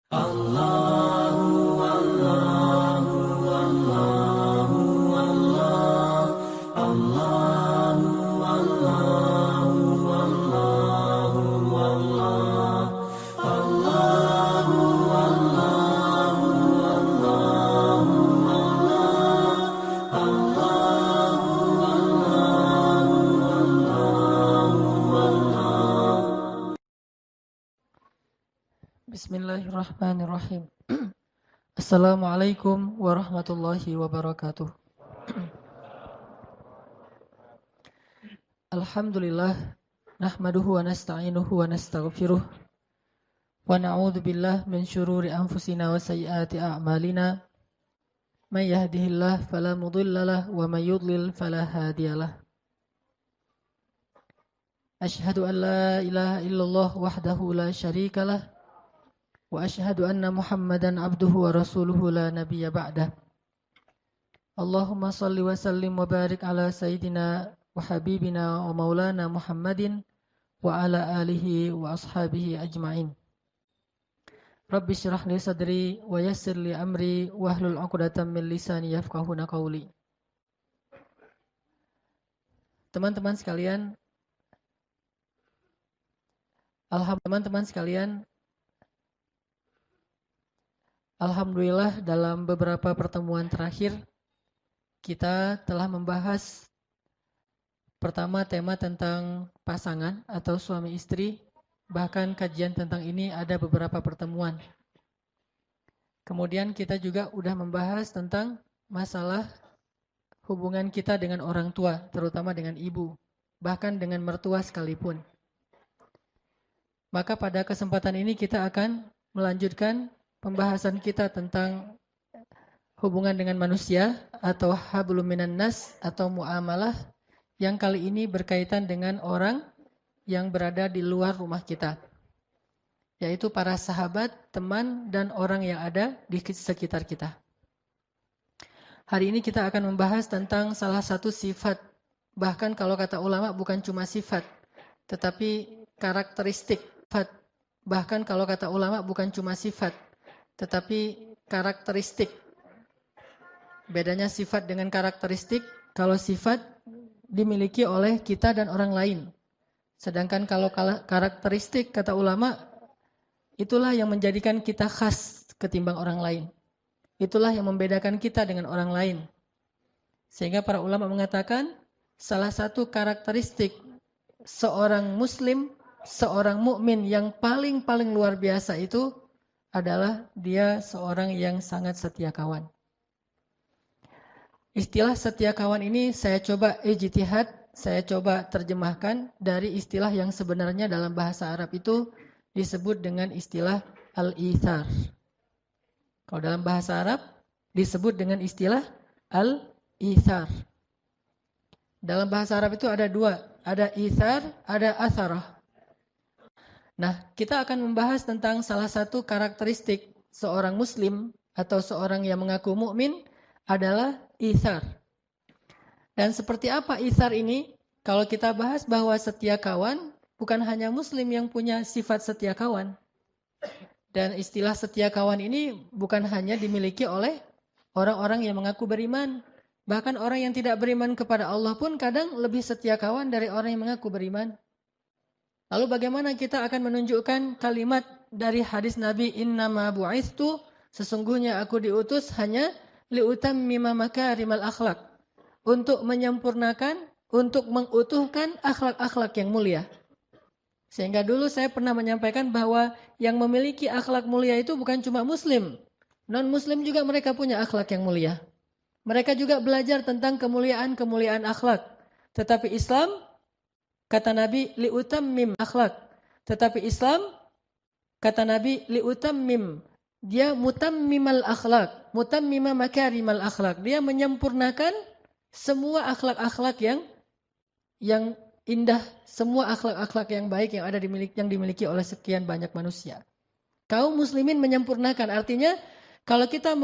Allahu Allahu Allahu Allah Allahu Allahu Allahu Allah Allahu Allahu Allahu Allah Allahu Allahu Allah. Bismillahirrahmanirrahim. Assalamualaikum warahmatullahi wabarakatuh. Alhamdulillah, nahmaduhu wa nasta'inuhu wa nastaghfiruh wa na'udzu billahi min syururi anfusina wa sayyiati a'malina. May yahdihillahu fala mudhillalah wa may yudlil fala hadiyalah. Asyhadu an la ilaha illallah wahdahu la syarikalah wa asyhadu anna Muhammadan abduhu wa rasuluhu la nabiyya ba'dah. Allahumma salli wa sallim wa barik ala sayyidina wa habibina wa maulana Muhammadin wa ala alihi wa ashabihi ajma'in. Rabbi syrah li sadri wa yassir li amri wa hlul 'uqdatam min lisani yafqahuna qawli. Teman-teman sekalian, Alhamdulillah dalam beberapa pertemuan terakhir kita telah membahas pertama tema tentang pasangan atau suami istri, bahkan kajian tentang ini ada beberapa pertemuan. Kemudian kita juga sudah membahas tentang masalah hubungan kita dengan orang tua, terutama dengan ibu, bahkan dengan mertua sekalipun. Maka pada kesempatan ini kita akan melanjutkan pembahasan kita tentang hubungan dengan manusia atau hablum minan nas atau muamalah yang kali ini berkaitan dengan orang yang berada di luar rumah kita, yaitu para sahabat, teman, dan orang yang ada di sekitar kita. Hari ini kita akan membahas tentang salah satu sifat, bahkan kalau kata ulama bukan cuma sifat, tetapi karakteristik. Bahkan kalau kata ulama bukan cuma sifat, tetapi karakteristik. Bedanya sifat dengan karakteristik, kalau sifat dimiliki oleh kita dan orang lain. Sedangkan kalau karakteristik, kata ulama, itulah yang menjadikan kita khas ketimbang orang lain. Itulah yang membedakan kita dengan orang lain. Sehingga para ulama mengatakan, salah satu karakteristik seorang muslim, seorang mukmin yang paling luar biasa itu adalah dia seorang yang sangat setia kawan. Istilah setia kawan ini saya coba ijtihad, saya coba terjemahkan dari istilah yang sebenarnya dalam bahasa Arab itu disebut dengan istilah al-ithar. Kalau dalam bahasa Arab disebut dengan istilah al-ithar. Dalam bahasa Arab itu ada dua, ada ithar, ada atharah. Nah, kita akan membahas tentang salah satu karakteristik seorang muslim atau seorang yang mengaku mukmin adalah ithar. Dan seperti apa ithar ini? Kalau kita bahas bahwa setia kawan, bukan hanya muslim yang punya sifat setia kawan. Dan istilah setia kawan ini bukan hanya dimiliki oleh orang-orang yang mengaku beriman. Bahkan orang yang tidak beriman kepada Allah pun kadang lebih setia kawan dari orang yang mengaku beriman. Lalu bagaimana kita akan menunjukkan kalimat dari hadis Nabi, innama bu'ithtu, sesungguhnya aku diutus hanya liutammima makarimal akhlak, untuk menyempurnakan, untuk mengutuhkan akhlak-akhlak yang mulia. Sehingga dulu saya pernah menyampaikan bahwa yang memiliki akhlak mulia itu bukan cuma muslim, non-muslim juga mereka punya akhlak yang mulia. Mereka juga belajar tentang kemuliaan akhlak. Tetapi Islam, kata Nabi, liutammim akhlak. Tetapi Islam, kata Nabi, liutammim. Dia mutammimal akhlak, mutammima makarimal akhlak. Dia menyempurnakan semua akhlak-akhlak yang indah, semua akhlak-akhlak yang baik yang dimiliki oleh sekian banyak manusia. Kaum muslimin menyempurnakan, artinya kalau kita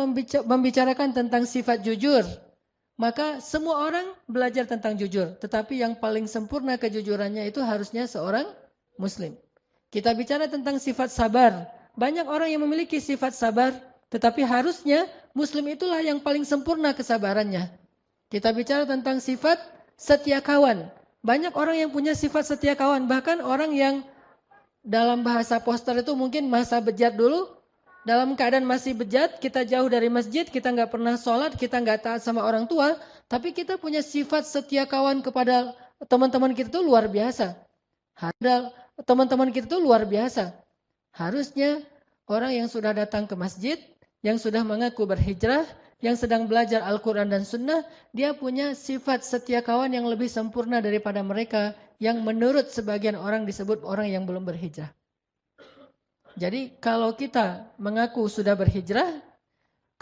membicarakan tentang sifat jujur, maka semua orang belajar tentang jujur. Tetapi yang paling sempurna kejujurannya itu harusnya seorang muslim. Kita bicara tentang sifat sabar, Banyak orang yang memiliki sifat sabar, tetapi harusnya Muslim itulah yang paling sempurna kesabarannya. Kita bicara tentang sifat setia kawan. Banyak orang yang punya sifat setia kawan, bahkan orang yang dalam bahasa poster itu mungkin masa bejat dulu, dalam keadaan masih bejat, kita jauh dari masjid, kita nggak pernah sholat, kita nggak taat sama orang tua, tapi kita punya sifat setia kawan kepada teman-teman kita itu luar biasa. Teman-teman kita itu luar biasa. Harusnya orang yang sudah datang ke masjid, yang sudah mengaku berhijrah, yang sedang belajar Al-Quran dan Sunnah, dia punya sifat setia kawan yang lebih sempurna daripada mereka yang menurut sebagian orang disebut orang yang belum berhijrah. Jadi kalau kita mengaku sudah berhijrah,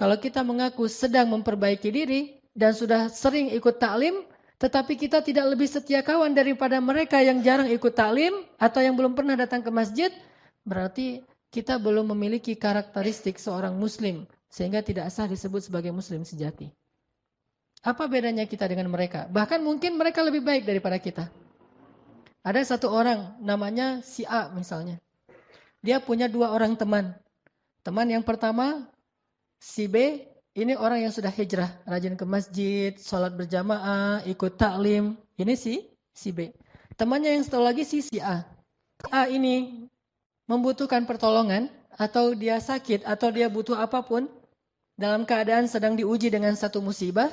kalau kita mengaku sedang memperbaiki diri dan sudah sering ikut taklim, tetapi kita tidak lebih setia kawan daripada mereka yang jarang ikut taklim atau yang belum pernah datang ke masjid, berarti kita belum memiliki karakteristik seorang muslim sehingga tidak sah disebut sebagai muslim sejati. Apa bedanya kita dengan mereka? Bahkan mungkin mereka lebih baik daripada kita. Ada satu orang namanya si A misalnya. Dia punya 2 orang teman. Teman yang pertama, si B, ini orang yang sudah hijrah. Rajin ke masjid, sholat berjamaah, ikut taklim. Ini si B. Temannya yang satu lagi si A. A ini membutuhkan pertolongan, atau dia sakit, atau dia butuh apapun, dalam keadaan sedang diuji dengan satu musibah,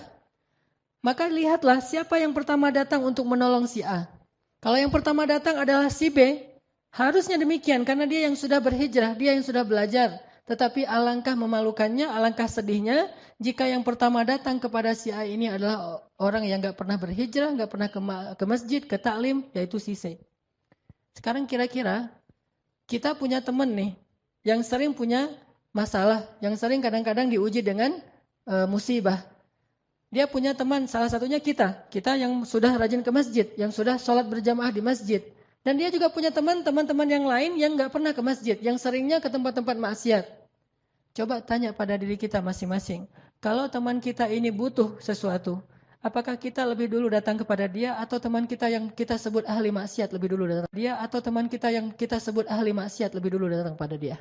maka lihatlah siapa yang pertama datang untuk menolong si A. Kalau yang pertama datang adalah si B, harusnya demikian, karena dia yang sudah berhijrah, dia yang sudah belajar. Tetapi alangkah memalukannya, alangkah sedihnya, jika yang pertama datang kepada si A ini adalah orang yang gak pernah berhijrah, gak pernah ke masjid, ke taklim, yaitu si C. Sekarang kira-kira, kita punya teman nih, yang sering punya masalah, yang sering kadang-kadang diuji dengan musibah. Dia punya teman, salah satunya kita yang sudah rajin ke masjid, yang sudah sholat berjamaah di masjid. Dan dia juga punya teman-teman yang lain yang gak pernah ke masjid, yang seringnya ke tempat-tempat maksiat. Coba tanya pada diri kita masing-masing. Kalau teman kita ini butuh sesuatu, apakah kita lebih dulu datang kepada dia atau teman kita yang kita sebut ahli maksiat lebih dulu datang kepada dia atau teman kita yang kita sebut ahli maksiat lebih dulu datang kepada dia?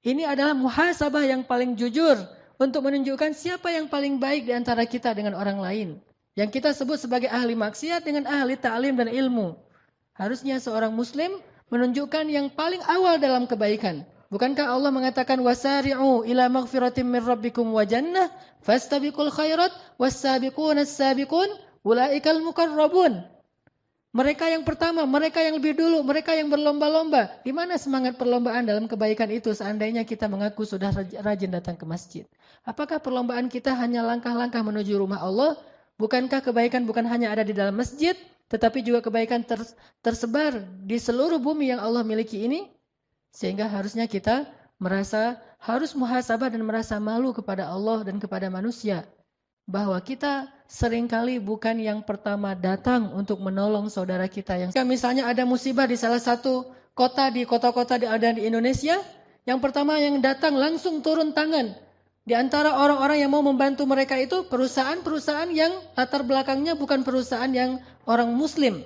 Ini adalah muhasabah yang paling jujur untuk menunjukkan siapa yang paling baik di antara kita dengan orang lain. Yang kita sebut sebagai ahli maksiat dengan ahli ta'lim dan ilmu. Harusnya seorang muslim menunjukkan yang paling awal dalam kebaikan. Bukankah Allah mengatakan wasari'u ila maghfiratin min rabbikum wa jannah fastabiqul khairat was-sabiqunas sabiqun ulaikal muqarrabun. Mereka yang pertama, mereka yang lebih dulu, mereka yang berlomba-lomba. Di mana semangat perlombaan dalam kebaikan itu seandainya kita mengaku sudah rajin datang ke masjid? Apakah perlombaan kita hanya langkah-langkah menuju rumah Allah? Bukankah kebaikan bukan hanya ada di dalam masjid, tetapi juga kebaikan tersebar di seluruh bumi yang Allah miliki ini? Sehingga harusnya kita merasa harus muhasabah dan merasa malu kepada Allah dan kepada manusia. Bahwa kita seringkali bukan yang pertama datang untuk menolong saudara kita. Yang misalnya ada musibah di salah satu kota, di kota-kota ada di Indonesia, yang pertama yang datang langsung turun tangan. Di antara orang-orang yang mau membantu mereka itu perusahaan-perusahaan yang latar belakangnya bukan perusahaan yang orang muslim.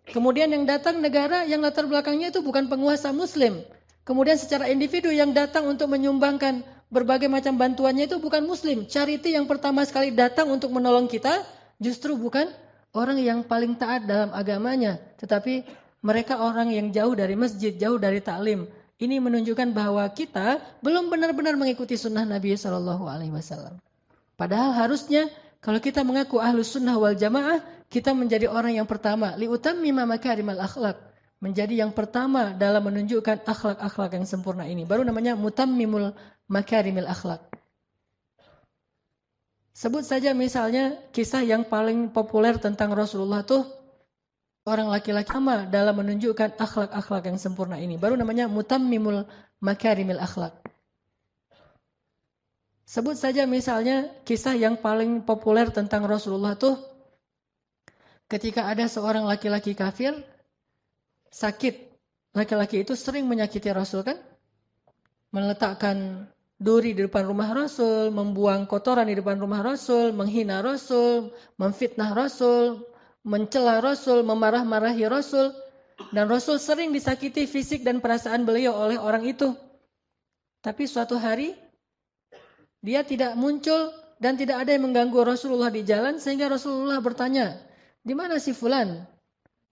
Kemudian yang datang negara yang latar belakangnya itu bukan penguasa muslim. Kemudian secara individu yang datang untuk menyumbangkan berbagai macam bantuannya itu bukan muslim. Charity yang pertama sekali datang untuk menolong kita justru bukan orang yang paling taat dalam agamanya. Tetapi mereka orang yang jauh dari masjid, jauh dari taklim. Ini menunjukkan bahwa kita belum benar-benar mengikuti sunnah Nabi SAW. Padahal harusnya kalau kita mengaku ahlus sunnah wal jamaah, kita menjadi orang yang pertama. Liutammima makarimal akhlak. Menjadi yang pertama dalam menunjukkan akhlak-akhlak yang sempurna ini. Baru namanya mutammimul makarimil akhlak. Sebut saja misalnya kisah yang paling populer tentang Rasulullah tuh orang laki-laki sama dalam menunjukkan akhlak-akhlak yang sempurna ini. Baru namanya mutammimul makarimil akhlak. Sebut saja misalnya kisah yang paling populer tentang Rasulullah tuh ketika ada seorang laki-laki kafir sakit. Laki-laki itu sering menyakiti Rasul kan? Meletakkan duri di depan rumah Rasul, membuang kotoran di depan rumah Rasul, menghina Rasul, memfitnah Rasul, mencela Rasul, memarah-marahi Rasul. Dan Rasul sering disakiti fisik dan perasaan beliau oleh orang itu. Tapi suatu hari dia tidak muncul dan tidak ada yang mengganggu Rasulullah di jalan sehingga Rasulullah bertanya, "Di mana si fulan?"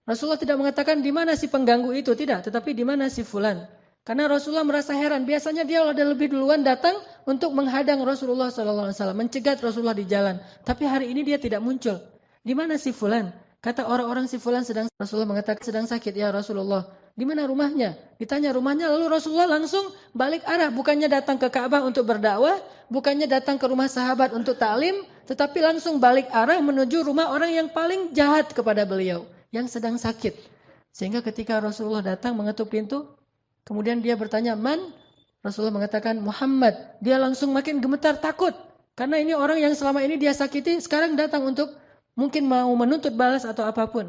Rasulullah tidak mengatakan di mana si pengganggu itu, tidak, tetapi di mana si fulan. Karena Rasulullah merasa heran, biasanya dia ada lebih duluan datang untuk menghadang Rasulullah SAW, mencegat Rasulullah di jalan. Tapi hari ini dia tidak muncul. Di mana si fulan? Kata orang-orang si fulan Rasulullah mengatakan sedang sakit ya Rasulullah. Di mana rumahnya? Ditanya rumahnya, lalu Rasulullah langsung balik arah. Bukannya datang ke Ka'bah untuk berdakwah, bukannya datang ke rumah sahabat untuk ta'lim, tetapi langsung balik arah menuju rumah orang yang paling jahat kepada beliau, yang sedang sakit. Sehingga ketika Rasulullah datang mengetuk pintu, kemudian dia bertanya, "Man?" Rasulullah mengatakan, "Muhammad." Dia langsung makin gemetar, takut. Karena ini orang yang selama ini dia sakiti, sekarang datang untuk mungkin mau menuntut balas atau apapun.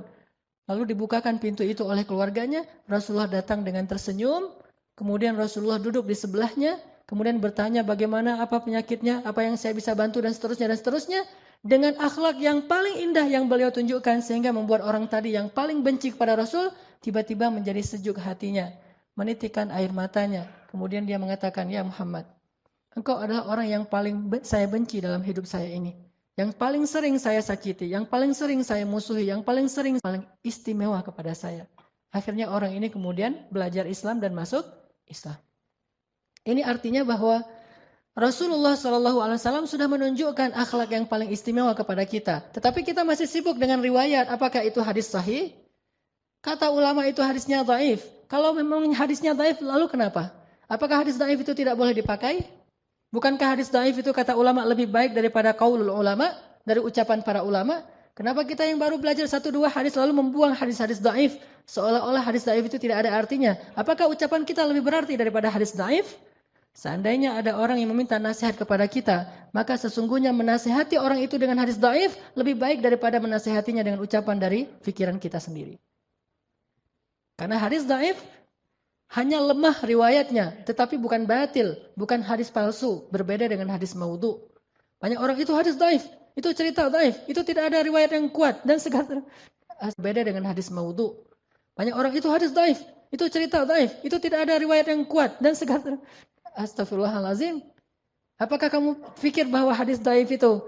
Lalu dibukakan pintu itu oleh keluarganya, Rasulullah datang dengan tersenyum, kemudian Rasulullah duduk di sebelahnya, kemudian bertanya bagaimana, apa penyakitnya, apa yang saya bisa bantu dan seterusnya, dengan akhlak yang paling indah yang beliau tunjukkan sehingga membuat orang tadi yang paling benci kepada Rasul tiba-tiba menjadi sejuk hatinya, menitikkan air matanya. Kemudian dia mengatakan, "Ya Muhammad, engkau adalah orang yang paling saya benci dalam hidup saya ini. Yang paling sering saya sakiti, yang paling sering saya musuhi, yang paling istimewa kepada saya." Akhirnya orang ini kemudian belajar Islam dan masuk Islam. Ini artinya bahwa Rasulullah SAW sudah menunjukkan akhlak yang paling istimewa kepada kita. Tetapi kita masih sibuk dengan riwayat, apakah itu hadis sahih? Kata ulama itu hadisnya dhaif. Kalau memang hadisnya dhaif, lalu kenapa? Apakah hadis dhaif itu tidak boleh dipakai? Bukankah hadis dhaif itu kata ulama lebih baik daripada qaulul ulama, dari ucapan para ulama? Kenapa kita yang baru belajar 1-2 hadis lalu membuang hadis-hadis dhaif? Seolah-olah hadis dhaif itu tidak ada artinya. Apakah ucapan kita lebih berarti daripada hadis dhaif? Seandainya ada orang yang meminta nasihat kepada kita, maka sesungguhnya menasihati orang itu dengan hadis dhaif lebih baik daripada menasihatinya dengan ucapan dari pikiran kita sendiri. Karena hadis dhaif hanya lemah riwayatnya, tetapi bukan batil, bukan hadis palsu, berbeda dengan hadis maudhu. Banyak orang itu hadis dhaif, itu cerita dhaif, itu tidak ada riwayat yang kuat dan segala berbeda dengan hadis maudhu. Banyak orang itu hadis dhaif, itu cerita dhaif, itu tidak ada riwayat yang kuat dan segala. Astagfirullahalazim. Apakah kamu pikir bahwa hadis dhaif itu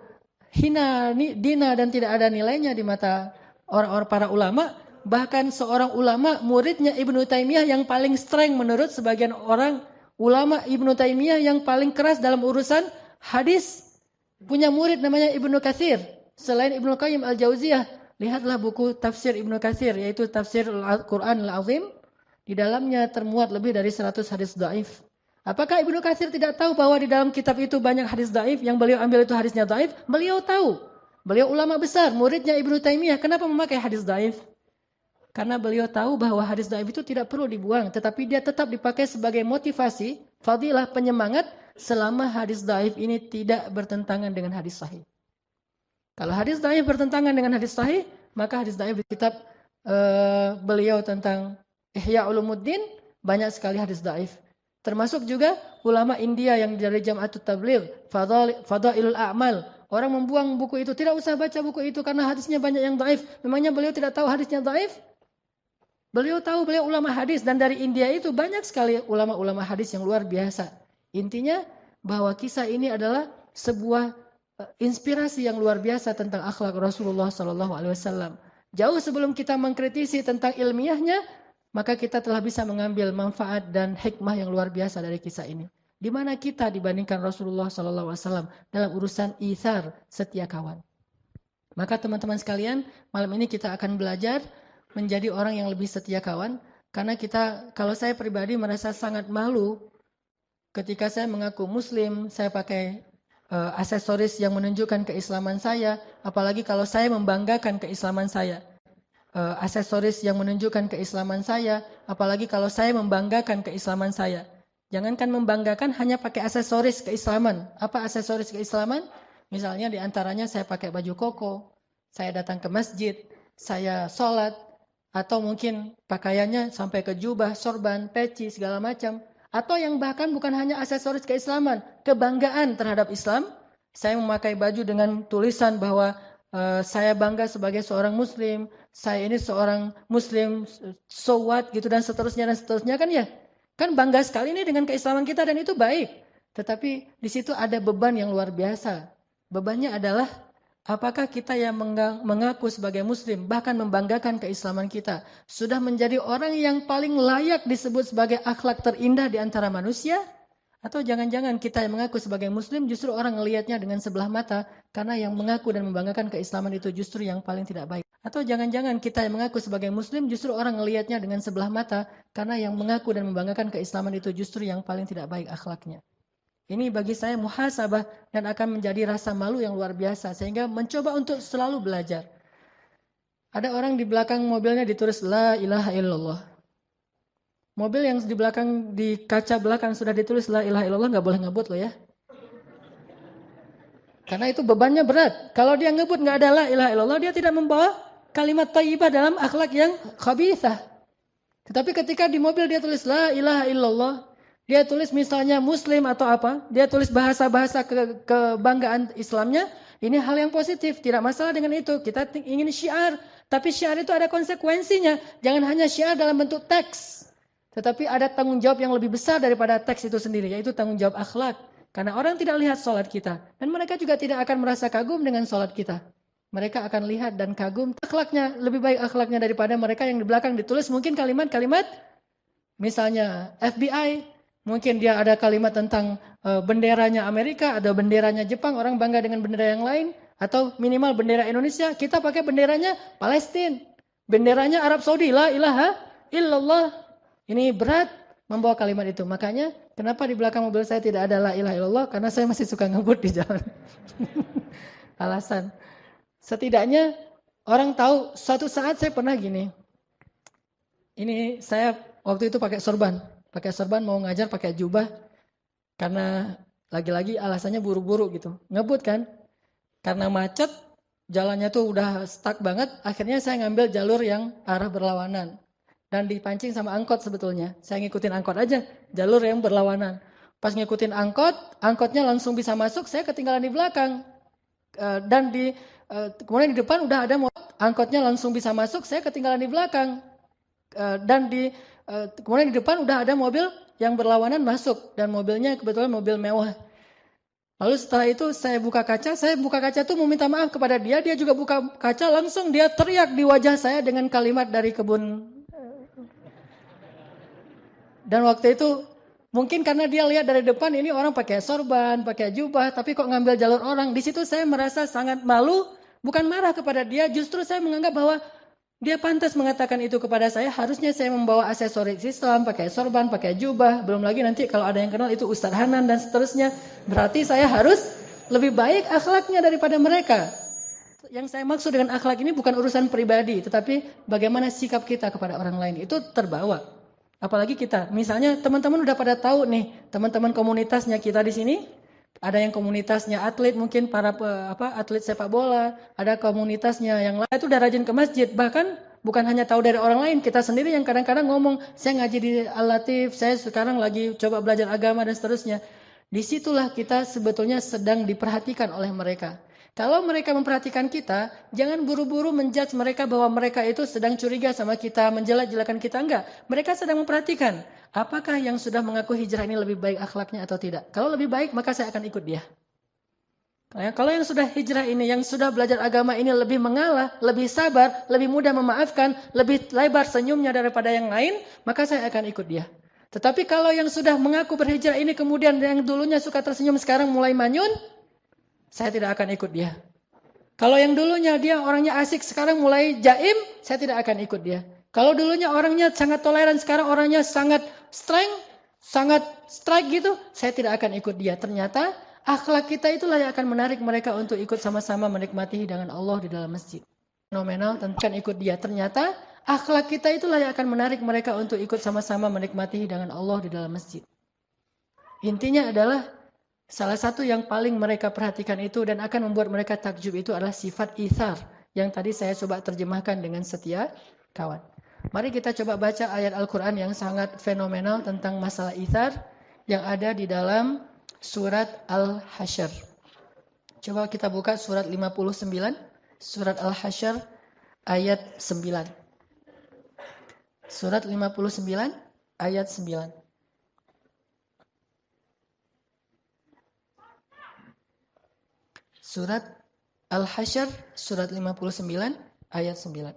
hina, dina dan tidak ada nilainya di mata orang-orang para ulama? Bahkan seorang ulama, muridnya Ibnu Taimiyah yang paling streng menurut sebagian orang, ulama Ibnu Taimiyah yang paling keras dalam urusan hadis, punya murid namanya Ibnu Katsir. Selain Ibnu Qayyim Al-Jauziyah, lihatlah buku tafsir Ibnu Katsir, yaitu tafsir Al-Quran Al-Azim. Di dalamnya termuat lebih dari 100 hadis dhaif. Apakah Ibnu Katsir tidak tahu bahwa di dalam kitab itu banyak hadis dhaif, yang beliau ambil itu hadisnya dhaif? Beliau tahu. Beliau ulama besar, muridnya Ibnu Taimiyah. Kenapa memakai hadis dhaif? Karena beliau tahu bahwa hadis dhaif itu tidak perlu dibuang, tetapi dia tetap dipakai sebagai motivasi, fadilah, penyemangat, selama hadis dhaif ini tidak bertentangan dengan hadis sahih. Kalau hadis dhaif bertentangan dengan hadis sahih, maka hadis dhaif di kitab beliau tentang Ihya Ulumuddin, banyak sekali hadis dhaif. Termasuk juga ulama India yang dari Jam'atut Tabligh, Fadailul A'mal. Orang membuang buku itu, tidak usah baca buku itu karena hadisnya banyak yang dhaif. Memangnya beliau tidak tahu hadisnya dhaif? Beliau tahu, beliau ulama hadis, dan dari India itu banyak sekali ulama-ulama hadis yang luar biasa. Intinya bahwa kisah ini adalah sebuah inspirasi yang luar biasa tentang akhlak Rasulullah SAW. Jauh sebelum kita mengkritisi tentang ilmiahnya, maka kita telah bisa mengambil manfaat dan hikmah yang luar biasa dari kisah ini. Di mana kita dibandingkan Rasulullah SAW dalam urusan itsar, setia kawan. Maka teman-teman sekalian, malam ini kita akan belajar menjadi orang yang lebih setia kawan. Karena kalau saya pribadi merasa sangat malu ketika saya mengaku muslim, saya pakai aksesoris yang menunjukkan keislaman saya, apalagi kalau saya membanggakan keislaman saya. Aksesoris yang menunjukkan keislaman saya, apalagi kalau saya membanggakan keislaman saya. Jangankan membanggakan, hanya pakai aksesoris keislaman. Apa aksesoris keislaman? Misalnya diantaranya saya pakai baju koko, saya datang ke masjid, saya sholat, atau mungkin pakaiannya sampai ke jubah, sorban, peci, segala macam. Atau yang bahkan bukan hanya aksesoris keislaman, kebanggaan terhadap Islam. Saya memakai baju dengan tulisan bahwa saya bangga sebagai seorang muslim, saya ini seorang muslim, so what gitu dan seterusnya kan ya. Kan bangga sekali nih dengan keislaman kita dan itu baik. Tetapi di situ ada beban yang luar biasa. Bebannya adalah apakah kita yang mengaku sebagai muslim, bahkan membanggakan keislaman kita, sudah menjadi orang yang paling layak disebut sebagai akhlak terindah di antara manusia? Atau jangan-jangan kita yang mengaku sebagai muslim justru orang ngelihatnya dengan sebelah mata karena yang mengaku dan membanggakan keislaman itu justru yang paling tidak baik. Atau jangan-jangan kita yang mengaku sebagai muslim justru orang ngelihatnya dengan sebelah mata karena yang mengaku dan membanggakan keislaman itu justru yang paling tidak baik akhlaknya. Ini bagi saya muhasabah dan akan menjadi rasa malu yang luar biasa sehingga mencoba untuk selalu belajar. Ada orang di belakang mobilnya ditulis La ilaha illallah. Mobil yang di belakang, di kaca belakang sudah ditulis La ilaha illallah, nggak boleh ngebut loh ya. Karena itu bebannya berat. Kalau dia ngebut nggak ada La ilaha illallah, dia tidak membawa kalimat thayyibah dalam akhlak yang khabithah. Tetapi ketika di mobil dia tulis La ilaha illallah, dia tulis misalnya muslim atau apa, dia tulis bahasa-bahasa kebanggaan Islamnya, ini hal yang positif, tidak masalah dengan itu. Kita ingin syiar, tapi syiar itu ada konsekuensinya. Jangan hanya syiar dalam bentuk teks. Tetapi ada tanggung jawab yang lebih besar daripada teks itu sendiri, yaitu tanggung jawab akhlak. Karena orang tidak lihat sholat kita. Dan mereka juga tidak akan merasa kagum dengan sholat kita. Mereka akan lihat dan kagum akhlaknya, lebih baik akhlaknya daripada mereka yang di belakang ditulis mungkin kalimat-kalimat, misalnya FBI, mungkin dia ada kalimat tentang benderanya Amerika, ada benderanya Jepang, orang bangga dengan bendera yang lain. Atau minimal bendera Indonesia, kita pakai benderanya Palestina. Benderanya Arab Saudi, La ilaha illallah. Ini berat membawa kalimat itu. Makanya kenapa di belakang mobil saya tidak ada La ilaha illallah? Karena saya masih suka ngebut di jalan. Alasan. Setidaknya orang tahu suatu saat saya pernah gini. Ini saya waktu itu pakai sorban. Pakai sorban mau ngajar pakai jubah. Karena lagi-lagi alasannya buru-buru gitu. Ngebut kan. Karena macet, jalannya tuh udah stuck banget. Akhirnya saya ngambil jalur yang arah berlawanan. Dan dipancing sama angkot sebetulnya. Saya ngikutin angkot aja, jalur yang berlawanan. Pas ngikutin angkot, angkotnya langsung bisa masuk, saya ketinggalan di belakang. Dan kemudian di depan udah ada mobil, angkotnya langsung bisa masuk, saya ketinggalan di belakang. Dan kemudian di depan udah ada mobil yang berlawanan masuk. Dan mobilnya kebetulan mobil mewah. Lalu setelah itu saya buka kaca tuh mau minta maaf kepada dia juga buka kaca, langsung dia teriak di wajah saya dengan kalimat dari kebun. Dan waktu itu mungkin karena dia lihat dari depan ini orang pakai sorban, pakai jubah, tapi kok ngambil jalur orang. Di situ saya merasa sangat malu, bukan marah kepada dia, justru saya menganggap bahwa dia pantas mengatakan itu kepada saya. Harusnya saya membawa aksesoris Islam, pakai sorban, pakai jubah. Belum lagi nanti kalau ada yang kenal itu Ustadz Hanan dan seterusnya. Berarti saya harus lebih baik akhlaknya daripada mereka. Yang saya maksud dengan akhlak ini bukan urusan pribadi, tetapi bagaimana sikap kita kepada orang lain. Itu terbawa. Apalagi kita, misalnya teman-teman udah pada tahu nih, teman-teman komunitasnya kita di sini, ada yang komunitasnya atlet mungkin para atlet sepak bola, ada komunitasnya yang lain itu udah rajin ke masjid, bahkan bukan hanya tahu dari orang lain, kita sendiri yang kadang-kadang ngomong, saya ngaji di Al-Latif, saya sekarang lagi coba belajar agama dan seterusnya. Disitulah kita sebetulnya sedang diperhatikan oleh mereka. Kalau mereka memperhatikan kita, jangan buru-buru menjudge mereka bahwa mereka itu sedang curiga sama kita, menjelek-jelekan kita, enggak. Mereka sedang memperhatikan, apakah yang sudah mengaku hijrah ini lebih baik akhlaknya atau tidak. Kalau lebih baik, maka saya akan ikut dia. Kalau yang sudah hijrah ini, yang sudah belajar agama ini lebih mengalah, lebih sabar, lebih mudah memaafkan, lebih lebar senyumnya daripada yang lain, maka saya akan ikut dia. Tetapi kalau yang sudah mengaku berhijrah ini kemudian yang dulunya suka tersenyum sekarang mulai manyun, saya tidak akan ikut dia. Kalau yang dulunya dia orangnya asik sekarang mulai jaim, saya tidak akan ikut dia. Kalau dulunya orangnya sangat toleran sekarang orangnya sangat strength, sangat strike gitu, saya tidak akan ikut dia. Ternyata akhlak kita itulah yang akan menarik mereka untuk ikut sama-sama menikmati hidangan Allah di dalam masjid. Fenomenal, tentu akan ikut dia. Ternyata akhlak kita itulah yang akan menarik mereka untuk ikut sama-sama menikmati hidangan Allah di dalam masjid. Intinya adalah salah satu yang paling mereka perhatikan itu dan akan membuat mereka takjub itu adalah sifat ithar. Yang tadi saya coba terjemahkan dengan setia kawan. Mari kita coba baca ayat Al-Quran yang sangat fenomenal tentang masalah ithar yang ada di dalam surat Al-Hasyr. Coba kita buka surat 59 Surat Al-Hasyr ayat 9. Surat 59 ayat 9. Surat Al-Hasyr surat 59 ayat 9.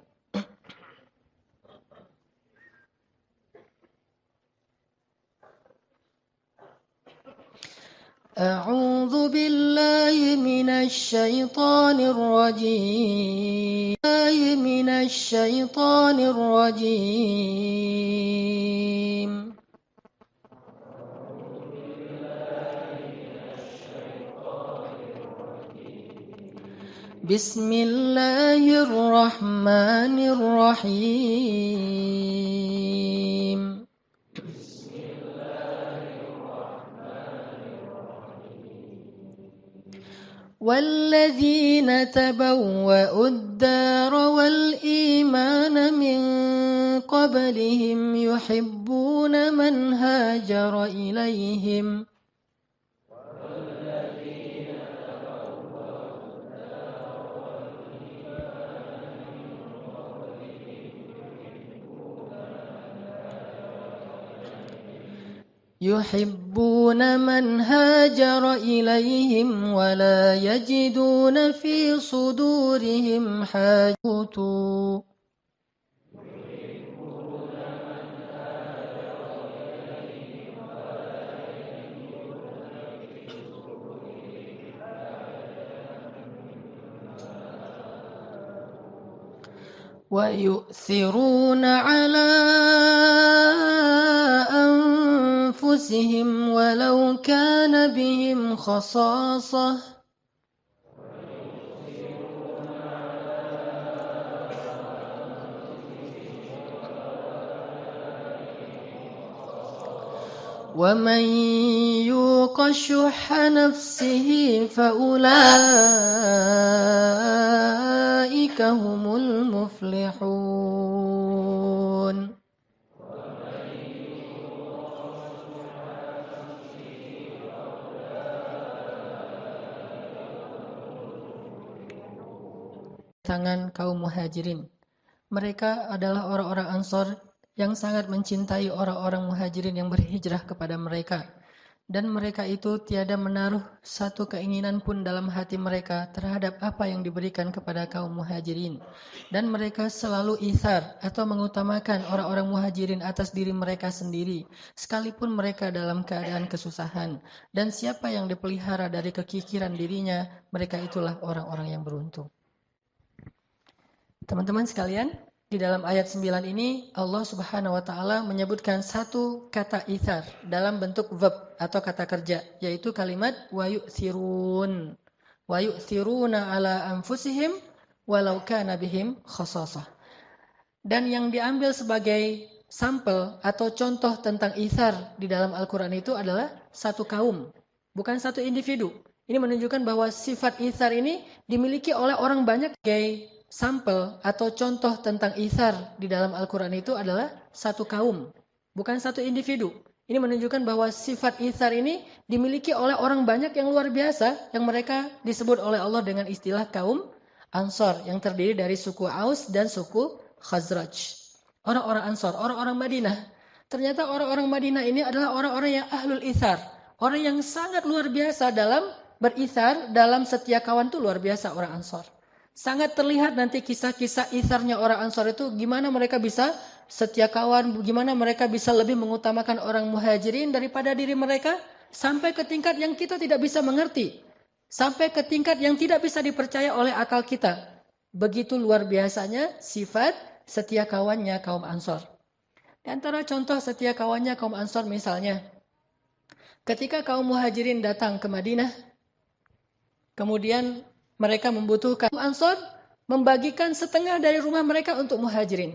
أعوذ بالله من الشيطان الرجيم بسم الله الرحمن الرحيم والذين تبوأوا الدار والإيمان من قبلهم يحبون من هاجر إليهم ولا يجدون في صدورهم حاجة ويؤثرون على أنفسهم ولو كان بهم خصاصة ومن يوق شح نفسه فأولئك هم المفلحون. Tangan kaum muhajirin. Mereka adalah orang-orang Ansor yang sangat mencintai orang-orang muhajirin yang berhijrah kepada mereka. Dan mereka itu tiada menaruh satu keinginan pun dalam hati mereka terhadap apa yang diberikan kepada kaum muhajirin. Dan mereka selalu ithar atau mengutamakan orang-orang muhajirin atas diri mereka sendiri, sekalipun mereka dalam keadaan kesusahan. Dan siapa yang dipelihara dari kekikiran dirinya, mereka itulah orang-orang yang beruntung. Teman-teman sekalian, di dalam ayat 9 ini Allah Subhanahu wa taala menyebutkan satu kata ithar dalam bentuk verb atau kata kerja, yaitu kalimat wa yu'thiruna ala anfusihim walau kana bihim khasasah. Dan yang diambil sebagai sampel atau contoh tentang ithar di dalam Al-Qur'an itu adalah satu kaum, bukan satu individu. Ini menunjukkan bahwa sifat ithar ini dimiliki oleh orang banyak. Sebagai sampel atau contoh tentang ithar di dalam Al-Quran itu adalah satu kaum, bukan satu individu. Ini menunjukkan bahwa sifat ithar ini dimiliki oleh orang banyak yang luar biasa, yang mereka disebut oleh Allah dengan istilah kaum Ansor, yang terdiri dari suku Aus dan suku Khazraj. Orang-orang Ansor, orang-orang Madinah. Ternyata orang-orang Madinah ini adalah orang-orang yang ahlul ithar, orang yang sangat luar biasa dalam berithar, dalam setia kawan itu luar biasa orang Ansor. Sangat terlihat nanti kisah-kisah itharnya orang Ansor itu, gimana mereka bisa setia kawan, gimana mereka bisa lebih mengutamakan orang muhajirin daripada diri mereka, sampai ke tingkat yang kita tidak bisa mengerti, sampai ke tingkat yang tidak bisa dipercaya oleh akal kita. Begitu luar biasanya sifat setia kawannya kaum Ansor. Di antara contoh setia kawannya kaum Ansor misalnya, ketika kaum muhajirin datang ke Madinah, kemudian mereka membutuhkan, Ansor membagikan setengah dari rumah mereka untuk muhajirin.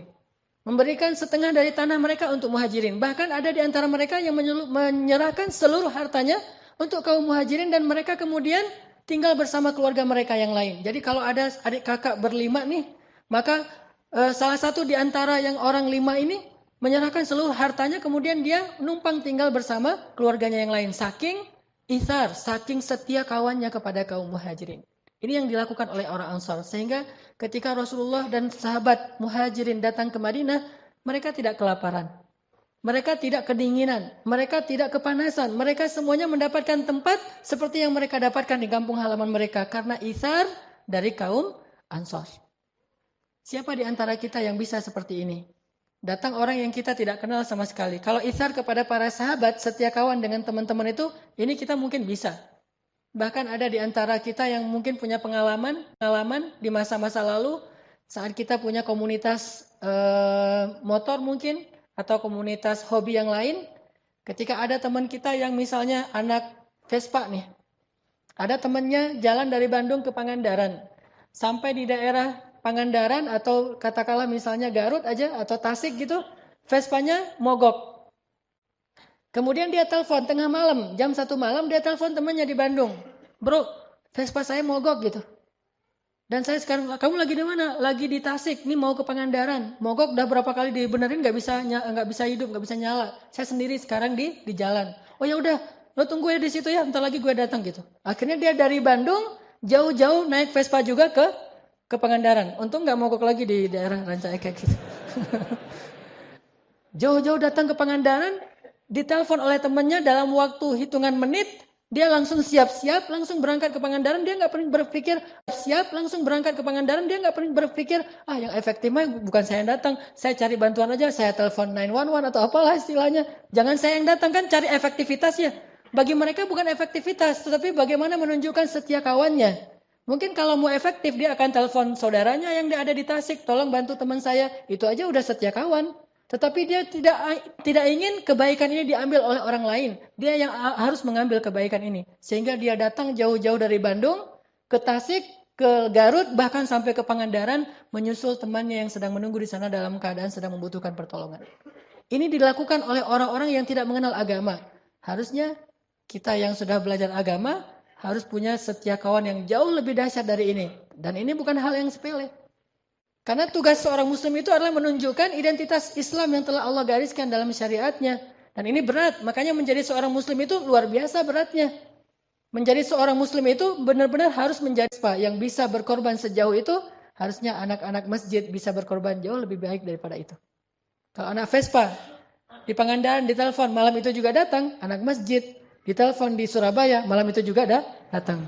Memberikan setengah dari tanah mereka untuk muhajirin. Bahkan ada di antara mereka yang menyerahkan seluruh hartanya untuk kaum muhajirin, dan mereka kemudian tinggal bersama keluarga mereka yang lain. Jadi kalau ada adik kakak berlima nih, maka salah satu di antara yang orang 5 ini menyerahkan seluruh hartanya, kemudian dia numpang tinggal bersama keluarganya yang lain. Saking ithar, saking setia kawannya kepada kaum muhajirin. Ini yang dilakukan oleh orang Ansar. Sehingga ketika Rasulullah dan sahabat muhajirin datang ke Madinah, mereka tidak kelaparan. Mereka tidak kedinginan, mereka tidak kepanasan. Mereka semuanya mendapatkan tempat seperti yang mereka dapatkan di kampung halaman mereka. Karena itsar dari kaum Ansar. Siapa di antara kita yang bisa seperti ini? Datang orang yang kita tidak kenal sama sekali. Kalau itsar kepada para sahabat, setia kawan dengan teman-teman itu, ini kita mungkin bisa. Bahkan ada di antara kita yang mungkin punya pengalaman di masa-masa lalu, saat kita punya komunitas motor mungkin, atau komunitas hobi yang lain, ketika ada teman kita yang misalnya anak Vespa nih, ada temannya jalan dari Bandung ke Pangandaran, sampai di daerah Pangandaran atau katakanlah misalnya Garut aja atau Tasik gitu, Vespanya mogok. Kemudian dia telepon tengah malam, jam 1 malam dia telepon temannya di Bandung, bro, Vespa saya mogok gitu. Dan saya sekarang, kamu lagi di mana? Lagi di Tasik, nih mau ke Pangandaran. Mogok udah berapa kali dibenerin nggak bisa hidup, nggak bisa nyala. Saya sendiri sekarang di jalan. Oh ya udah, lo tunggu ya di situ ya, entar lagi gue datang gitu. Akhirnya dia dari Bandung jauh-jauh naik Vespa juga ke Pangandaran. Untung nggak mogok lagi di daerah Ranca Ekek gitu. Jauh-jauh datang ke Pangandaran, ditelepon oleh temannya dalam waktu hitungan menit. Dia langsung siap-siap, langsung berangkat ke Pangandaran. Dia nggak pernah berpikir yang efektif mah bukan saya yang datang. Saya cari bantuan aja, saya telepon 911 atau apalah istilahnya. Jangan saya yang datang, kan cari efektivitasnya. Bagi mereka bukan efektivitas, tetapi bagaimana menunjukkan setia kawannya. Mungkin kalau mau efektif, dia akan telepon saudaranya yang ada di Tasik, tolong bantu teman saya. Itu aja udah setia kawan. Tetapi dia tidak ingin kebaikan ini diambil oleh orang lain. Dia yang harus mengambil kebaikan ini. Sehingga dia datang jauh-jauh dari Bandung ke Tasik, ke Garut, bahkan sampai ke Pangandaran, menyusul temannya yang sedang menunggu di sana dalam keadaan sedang membutuhkan pertolongan. Ini dilakukan oleh orang-orang yang tidak mengenal agama. Harusnya kita yang sudah belajar agama harus punya setia kawan yang jauh lebih dahsyat dari ini. Dan ini bukan hal yang sepele. Karena tugas seorang muslim itu adalah menunjukkan identitas Islam yang telah Allah gariskan dalam syariatnya. Dan ini berat, makanya menjadi seorang muslim itu luar biasa beratnya. Menjadi seorang muslim itu benar-benar harus menjadi yang bisa berkorban sejauh itu, harusnya anak-anak masjid bisa berkorban jauh lebih baik daripada itu. Kalau anak Vespa di Pangandaran ditelepon, malam itu juga datang, anak masjid ditelepon di Surabaya, malam itu juga datang.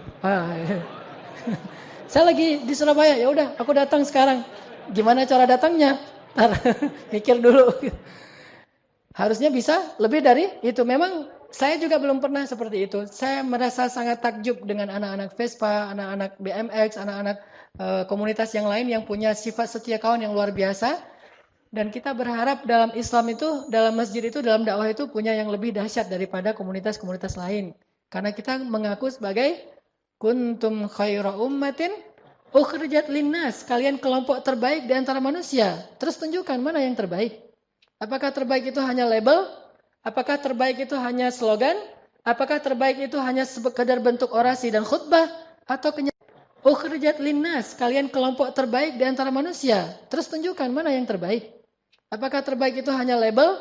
Saya lagi di Surabaya, ya udah aku datang sekarang. Gimana cara datangnya? Mikir dulu. Harusnya bisa lebih dari itu. Memang saya juga belum pernah seperti itu. Saya merasa sangat takjub dengan anak-anak Vespa, anak-anak BMX, anak-anak komunitas yang lain yang punya sifat setia kawan yang luar biasa. Dan kita berharap dalam Islam itu, dalam masjid itu, dalam dakwah itu punya yang lebih dahsyat daripada komunitas-komunitas lain. Karena kita mengaku sebagai kuntum khaira ummatin ukhrijat linnas, kalian kelompok terbaik di antara manusia. Terus tunjukkan mana yang terbaik. Apakah terbaik itu hanya label? Apakah terbaik itu hanya slogan? Apakah terbaik itu hanya sekedar bentuk orasi dan khutbah? Atau ukhrijat linnas, kalian kelompok terbaik di antara manusia. Terus tunjukkan mana yang terbaik. Apakah terbaik itu hanya label?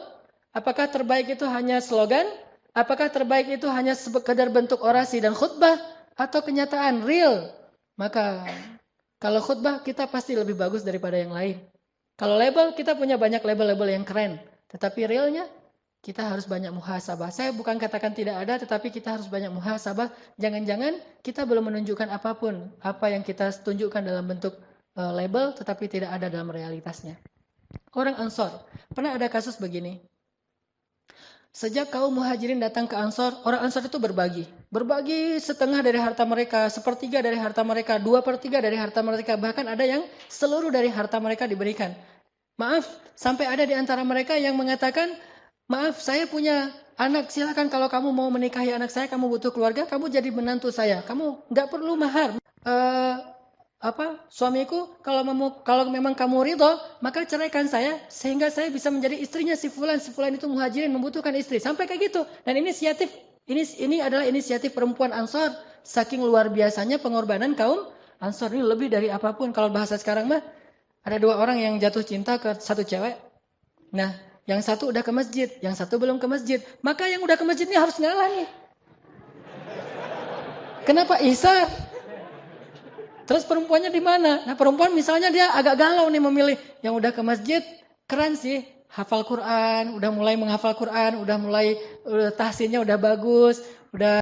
Apakah terbaik itu hanya slogan? Apakah terbaik itu hanya sekedar bentuk orasi dan khutbah? Atau kenyataan real? Maka kalau khutbah kita pasti lebih bagus daripada yang lain. Kalau label kita punya banyak label-label yang keren. Tetapi realnya kita harus banyak muhasabah. Saya bukan katakan tidak ada, tetapi kita harus banyak muhasabah. Jangan-jangan kita belum menunjukkan apapun. Apa yang kita tunjukkan dalam bentuk label tetapi tidak ada dalam realitasnya. Orang Ansor. Pernah ada kasus begini. Sejak kaum muhajirin datang ke Ansor, orang Ansor itu berbagi. Berbagi setengah dari harta mereka, sepertiga dari harta mereka, 2/3 dari harta mereka. Bahkan ada yang seluruh dari harta mereka diberikan. Maaf, sampai ada di antara mereka yang mengatakan, maaf saya punya anak, silakan kalau kamu mau menikahi anak saya, kamu butuh keluarga, kamu jadi menantu saya. Kamu nggak perlu mahar. Suamiku kalau memang kamu ridho, maka ceraikan saya sehingga saya bisa menjadi istrinya si fulan itu muhajirin membutuhkan istri, sampai kayak gitu. Dan ini adalah inisiatif perempuan Ansor. Saking luar biasanya pengorbanan kaum Ansor ini lebih dari apapun. Kalau bahasa sekarang mah ada 2 orang yang jatuh cinta ke satu cewek. Nah, yang satu udah ke masjid, yang satu belum ke masjid. Maka yang udah ke masjid ini harus ngalah nih. Kenapa Isa? Terus perempuannya di mana? Nah, perempuan misalnya dia agak galau nih memilih yang udah ke masjid, keren sih, hafal Quran, udah mulai menghafal Quran, udah mulai tahsinnya udah bagus, udah